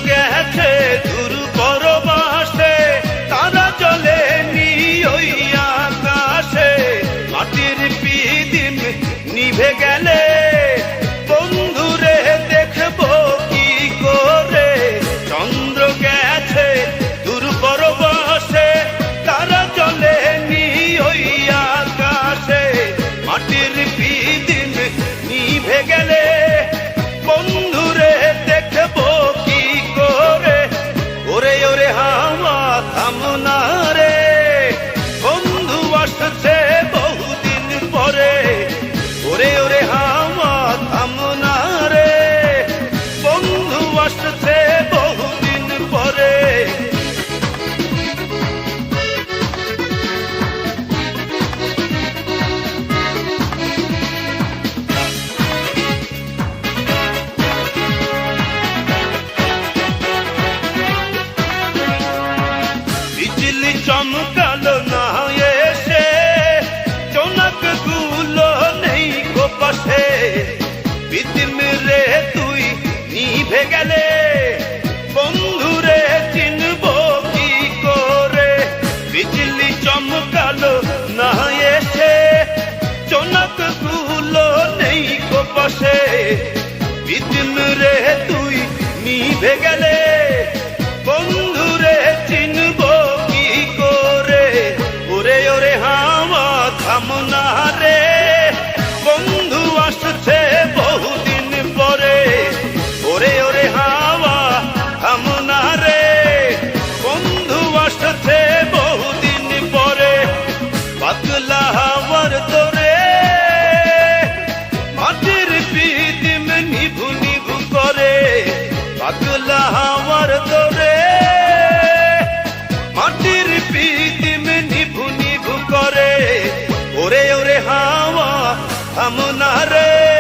গেছে দূর পরবাসে, তারা চলে নি ওই আকাশে। মাটির পিদিম নিভে গেলে বন্ধুরে দেখবো কি করে। চন্দ্র গেছে দূর পরবাসে, তারা চলে নি ওই আকাশে। মাটির পিদিম নিভে গেলে বন্ধুরে দেখবো কি করে। ওরে ওরে হাওয়া থামনা রে, বন্ধু আসছে বহুদিন পরে। ওরে ওরে হাওয়া থামনা রে, বন্ধু আসছে বহুদিন পরে। বিজলি চমকালো না এসে, জোনাক গুলো নেই গো পাশে। পিদিম রে তুই নিভে গেলে বন্ধুরে চিনবো কি করে। বিজলি চমকালো না এসে, জোনাক গুলো নেই গো পাশে। পিদিম রে তুই নিভে গেলে বন্ধুরে চিনবো কি করে। ওরে ওরে হাওয়া থামনা রে, বন্ধু আসছে বহুদিন পরে। ওরে ওরে হাওয়া থামনা রে, বন্ধু আসছে বহুদিন পরে। পাগলা হাওয়ার তোরে মাটির পিদিম নিভু নিভু করে। পাগলা হাওয়ার তোরে মাটির পিদিম নিভু নিভু করে। ওরে ওরে হাওয়া থামনা রে।